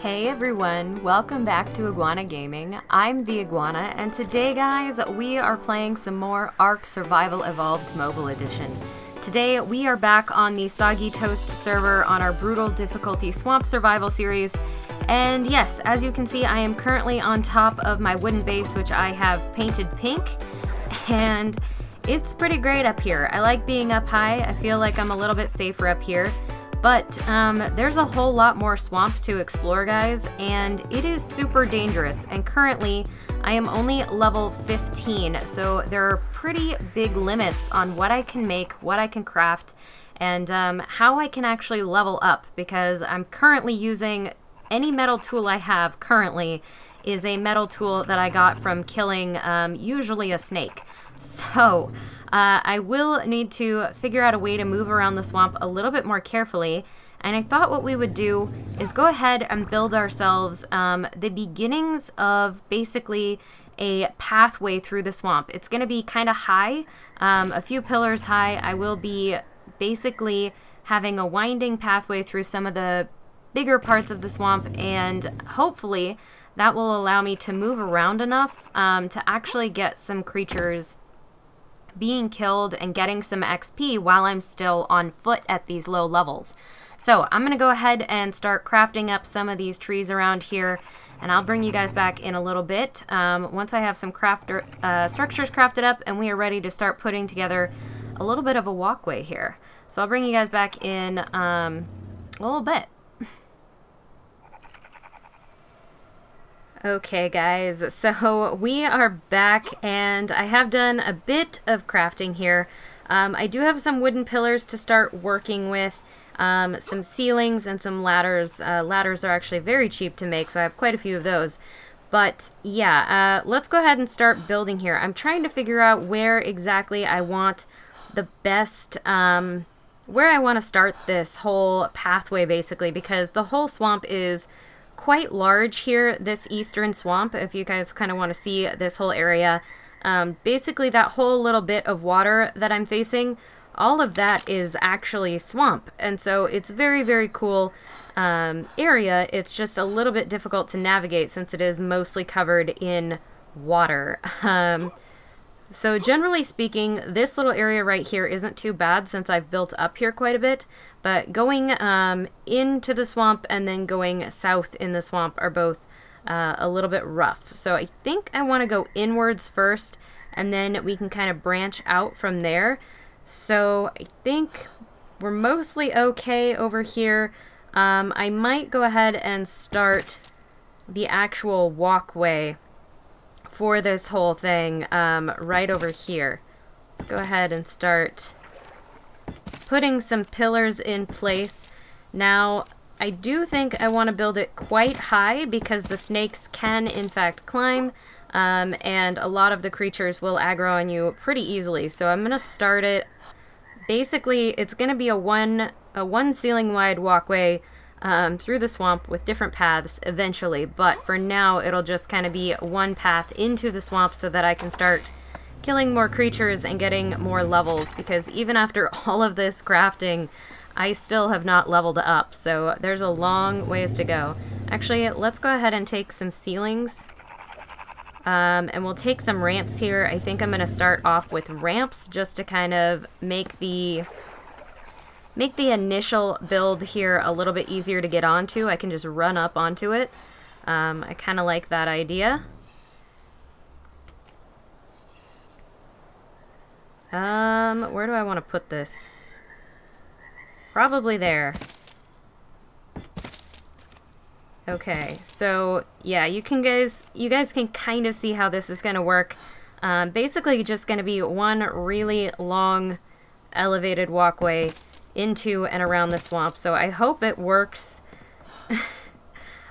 Hey everyone, welcome back to Iguana Gaming. I'm the Iguana, and today guys, we are playing some more ARK Survival Evolved Mobile Edition. Today we are back on the Soggy Toast server on our Brutal Difficulty Swamp Survival series. And yes, as you can see, I am currently on top of my wooden base, which I have painted pink, and it's pretty great up here. I like being up high. I feel like I'm a little bit safer up here. But there's a whole lot more swamp to explore, guys, and it is super dangerous. And currently, I am only level 15, so there are pretty big limits on what I can make, what I can craft, and how I can actually level up, because I'm currently using any metal tool I have currently is a metal tool that I got from killing usually a snake. So I will need to figure out a way to move around the swamp a little bit more carefully, and I thought what we would do is go ahead and build ourselves the beginnings of basically a pathway through the swamp. It's going to be kind of high, a few pillars high. I will be basically having a winding pathway through some of the bigger parts of the swamp, and hopefully that will allow me to move around enough to actually get some creatures being killed and getting some XP while I'm still on foot at these low levels. So I'm gonna go ahead and start crafting up some of these trees around here, and I'll bring you guys back in a little bit once I have some structures crafted up and we are ready to start putting together a little bit of a walkway here. So I'll bring you guys back in a little bit. Okay guys, so we are back, and I have done a bit of crafting here. I do have some wooden pillars to start working with, some ceilings and some ladders. Ladders are actually very cheap to make, so I have quite a few of those. But yeah, let's go ahead and start building here. I'm trying to figure out where exactly I want the best, where I want to start this whole pathway basically, because the whole swamp is quite large here, this eastern swamp. If you guys kind of want to see this whole area, basically that whole little bit of water that I'm facing, all of that is actually swamp, and so it's very, very cool area. It's just a little bit difficult to navigate since it is mostly covered in water. So generally speaking, this little area right here isn't too bad since I've built up here quite a bit, but going into the swamp and then going south in the swamp are both a little bit rough. So I think I want to go inwards first, and then we can kind of branch out from there. So I think we're mostly okay over here. I might go ahead and start the actual walkway for this whole thing right over here. Let's go ahead and start putting some pillars in place. Now, I do think I want to build it quite high because the snakes can in fact climb, and a lot of the creatures will aggro on you pretty easily. So I'm going to start it. Basically, it's going to be a one ceiling wide walkway through the swamp with different paths eventually, but for now it'll just kind of be one path into the swamp so that I can start killing more creatures and getting more levels, because even after all of this crafting, I still have not leveled up, so there's a long ways to go. Actually, let's go ahead and take some ceilings, and we'll take some ramps here. I think I'm going to start off with ramps just to kind of make the initial build here a little bit easier to get onto. I can just run up onto it. I kind of like that idea. Where do I want to put this? Probably there. Okay, so yeah, you guys can kind of see how this is going to work. Basically just going to be one really long elevated walkway into and around the swamp. So I hope it works.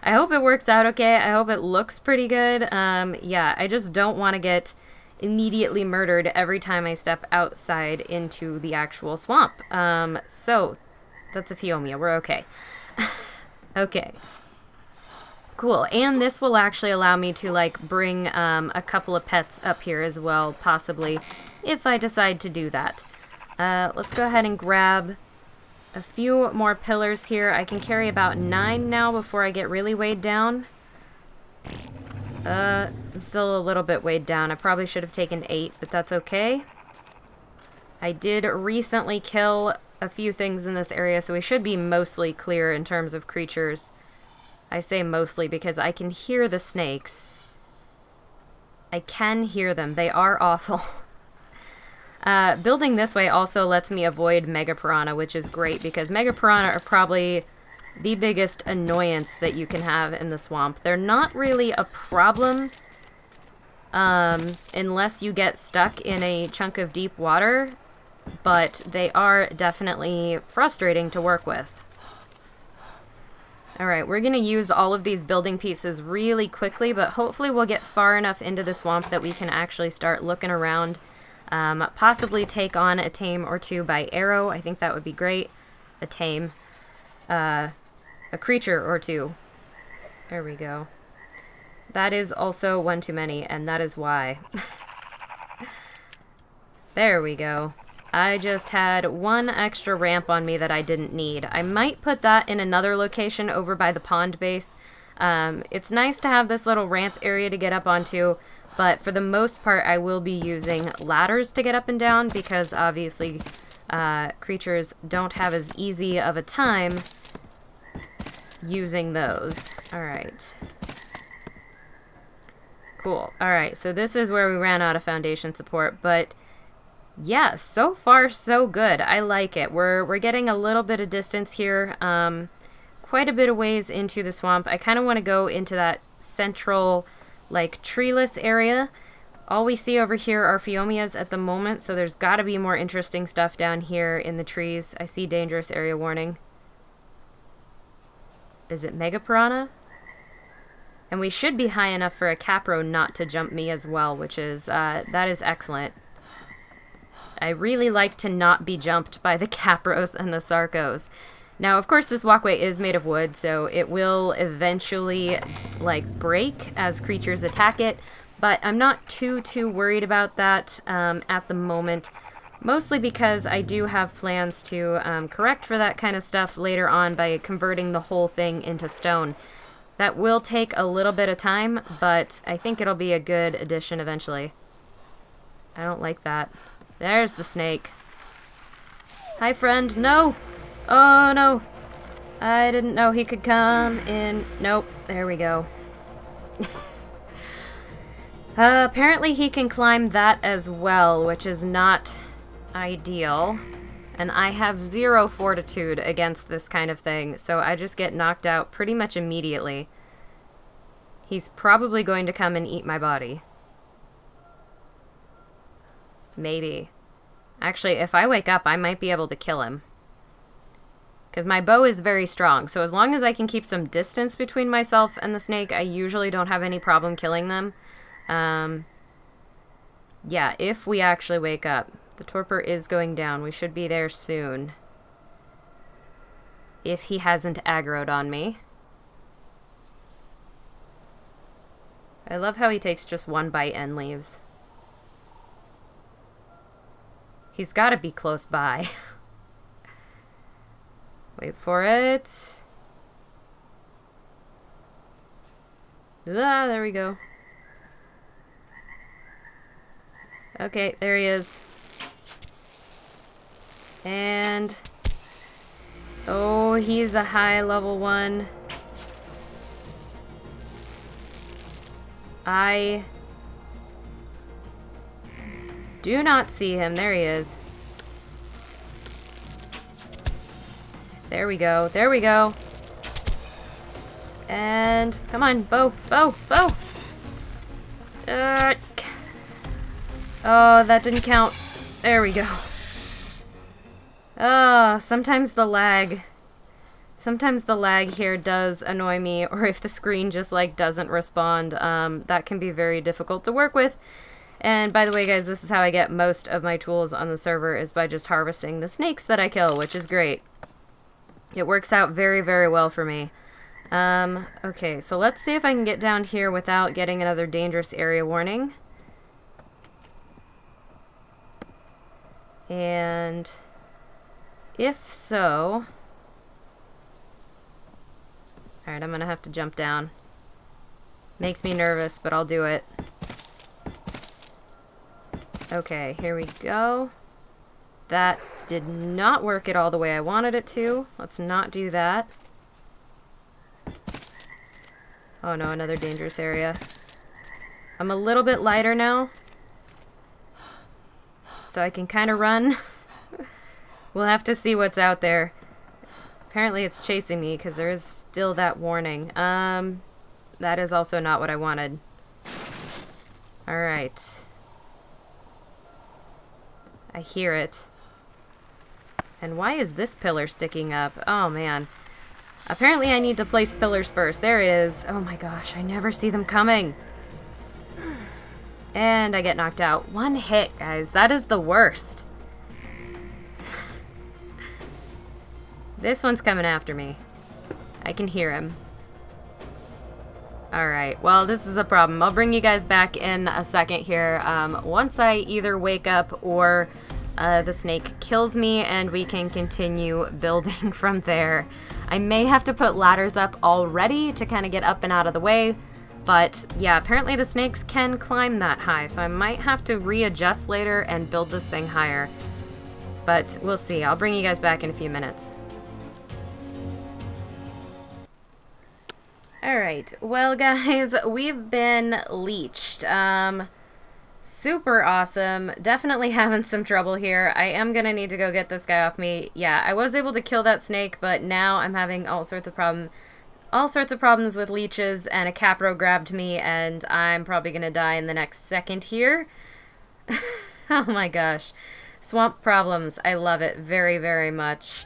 I hope it works out okay. I hope it looks pretty good. Yeah, I just don't want to get immediately murdered every time I step outside into the actual swamp. So that's a Fiomia. We're okay. Okay. Cool. And this will actually allow me to like bring a couple of pets up here as well, possibly, if I decide to do that. Let's go ahead and grab a few more pillars here. I can carry about 9 now before I get really weighed down. I'm still a little bit weighed down. I probably should have taken 8, but that's okay. I did recently kill a few things in this area, so we should be mostly clear in terms of creatures. I say mostly because I can hear the snakes. I can hear them. They are awful. Building this way also lets me avoid Mega Piranha, which is great because Mega Piranha are probably the biggest annoyance that you can have in the swamp. They're not really a problem unless you get stuck in a chunk of deep water, but they are definitely frustrating to work with. Alright, we're going to use all of these building pieces really quickly, but hopefully we'll get far enough into the swamp that we can actually start looking around. Possibly take on a tame or two by arrow. I think that would be great. A tame. A creature or two. There we go. That is also one too many, and that is why. There we go. I just had one extra ramp on me that I didn't need. I might put that in another location over by the pond base. It's nice to have this little ramp area to get up onto, but for the most part I will be using ladders to get up and down because obviously creatures don't have as easy of a time using those. Alright. Cool. Alright, so this is where we ran out of foundation support, but yeah, so far so good. I like it. We're getting a little bit of distance here, quite a bit of ways into the swamp. I kind of want to go into that central, like, treeless area. All we see over here are Phiomias at the moment, so there's got to be more interesting stuff down here in the trees. I see dangerous area warning. Is it Mega Piranha? And we should be high enough for a Capro not to jump me as well, which is, that is excellent. I really like to not be jumped by the Capros and the Sarcos. Now, of course, this walkway is made of wood, so it will eventually, like, break as creatures attack it, but I'm not too worried about that at the moment, mostly because I do have plans to correct for that kind of stuff later on by converting the whole thing into stone. That will take a little bit of time, but I think it'll be a good addition eventually. I don't like that. There's the snake. Hi, friend. No! Oh, no. I didn't know he could come in. Nope. There we go. Apparently he can climb that as well, which is not ideal. And I have 0 fortitude against this kind of thing, so I just get knocked out pretty much immediately. He's probably going to come and eat my body. Maybe. Actually, if I wake up, I might be able to kill him. Because my bow is very strong, so as long as I can keep some distance between myself and the snake, I usually don't have any problem killing them. Yeah, if we actually wake up. The torpor is going down. We should be there soon. If he hasn't aggroed on me. I love how he takes just one bite and leaves. He's got to be close by. Wait for it. Ah, there we go. Okay, there he is. And... oh, he's a high level one. I do not see him. There he is. There we go. There we go. And come on, bow, bow, bow. Oh, that didn't count. There we go. Oh, sometimes the lag here does annoy me, or if the screen just, like, doesn't respond, that can be very difficult to work with. And by the way, guys, this is how I get most of my tools on the server, is by just harvesting the snakes that I kill, which is great. It works out very, very well for me. Okay, so let's see if I can get down here without getting another dangerous area warning. And If so... Alright, I'm gonna have to jump down. Makes me nervous, but I'll do it. Okay, here we go. That did not work it all the way I wanted it to. Let's not do that. Oh no, another dangerous area. I'm a little bit lighter now, so I can kind of run. We'll have to see what's out there. Apparently it's chasing me because there is still that warning. That is also not what I wanted. Alright. I hear it. And why is this pillar sticking up? Oh man. Apparently I need to place pillars first. There it is. Oh my gosh, I never see them coming. And I get knocked out. One hit, guys. That is the worst. This one's coming after me. I can hear him. Alright, well, this is a problem. I'll bring you guys back in a second here. Once I either wake up or the snake kills me, and we can continue building from there. I may have to put ladders up already to kind of get up and out of the way. But yeah, apparently the snakes can climb that high, so I might have to readjust later and build this thing higher. But we'll see. I'll bring you guys back in a few minutes. Alright, well guys, we've been leeched. Super awesome. Definitely having some trouble here. I am gonna need to go get this guy off me. Yeah, I was able to kill that snake, but now I'm having all sorts of problems with leeches, and a capro grabbed me, and I'm probably gonna die in the next second here. Oh my gosh. Swamp problems. I love it very, very much.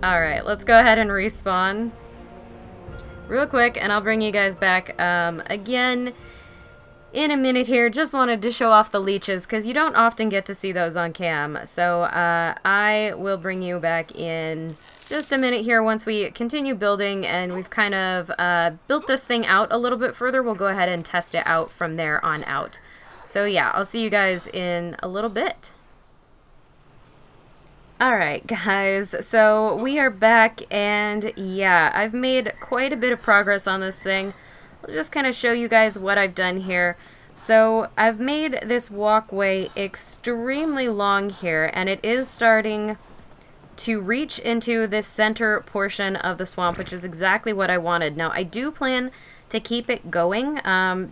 Alright, let's go ahead and respawn real quick, and I'll bring you guys back again in a minute here. Just wanted to show off the leeches, because you don't often get to see those on cam. So I will bring you back in just a minute here once we continue building, and we've kind of built this thing out a little bit further. We'll go ahead and test it out from there on out. So yeah, I'll see you guys in a little bit. Alright guys, so we are back, and yeah, I've made quite a bit of progress on this thing. I'll just kind of show you guys what I've done here. So I've made this walkway extremely long here, and it is starting to reach into this center portion of the swamp, which is exactly what I wanted. Now I do plan to keep it going.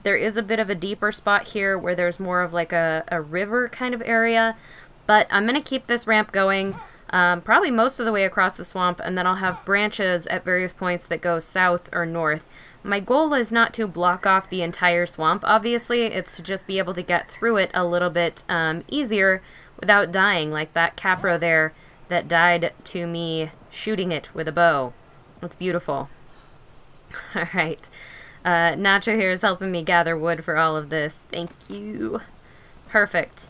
There is a bit of a deeper spot here where there's more of like a river kind of area. But I'm going to keep this ramp going probably most of the way across the swamp, and then I'll have branches at various points that go south or north. My goal is not to block off the entire swamp, obviously. It's to just be able to get through it a little bit easier without dying, like that capro there that died to me shooting it with a bow. It's beautiful. Alright. Nacho here is helping me gather wood for all of this. Thank you. Perfect.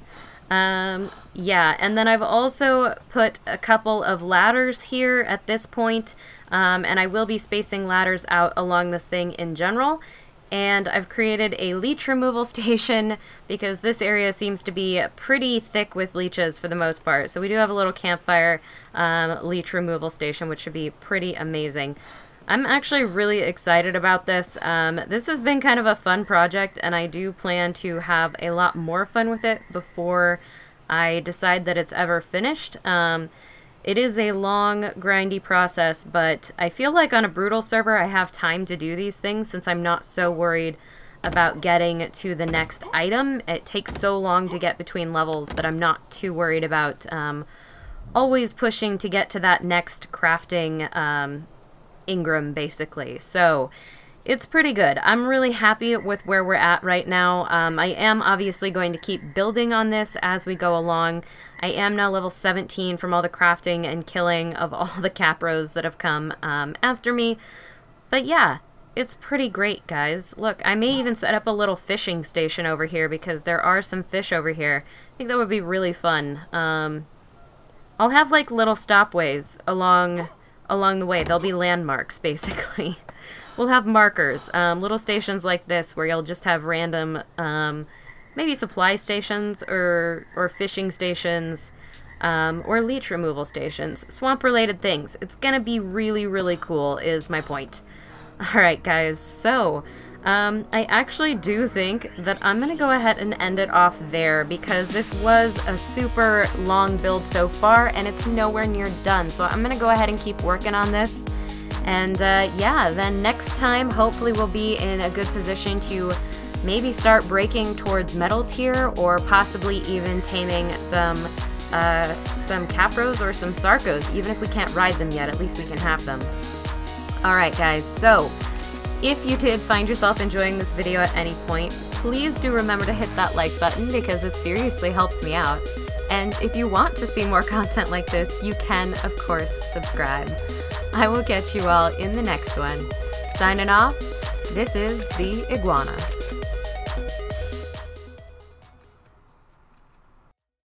Yeah, and then I've also put a couple of ladders here at this point, and I will be spacing ladders out along this thing in general. And I've created a leech removal station because this area seems to be pretty thick with leeches for the most part. So we do have a little campfire leech removal station, which should be pretty amazing. I'm actually really excited about this. This has been kind of a fun project, and I do plan to have a lot more fun with it before I decide that it's ever finished. It is a long, grindy process, but I feel like on a brutal server I have time to do these things since I'm not so worried about getting to the next item. It takes so long to get between levels that I'm not too worried about always pushing to get to that next crafting Ingram, basically. So it's pretty good. I'm really happy with where we're at right now. I am obviously going to keep building on this as we go along. I am now level 17 from all the crafting and killing of all the capros that have come after me. But yeah, it's pretty great, guys. Look, I may even set up a little fishing station over here because there are some fish over here. I think that would be really fun. I'll have like little stopways along the way. They'll be landmarks, basically. We'll have markers, little stations like this where you'll just have random maybe supply stations or fishing stations, or leech removal stations, swamp-related things. It's gonna be really, really cool, is my point. Alright, guys, so I actually do think that I'm gonna go ahead and end it off there, because this was a super long build so far, and it's nowhere near done. So I'm gonna go ahead and keep working on this. And yeah, then next time, hopefully we'll be in a good position to maybe start breaking towards metal tier, or possibly even taming some Capros or some Sarcos. Even if we can't ride them yet, at least we can have them. Alright guys, so if you did find yourself enjoying this video at any point, please do remember to hit that like button, because it seriously helps me out. And if you want to see more content like this, you can, of course, subscribe. I will catch you all in the next one. Signing off, this is the Iguana.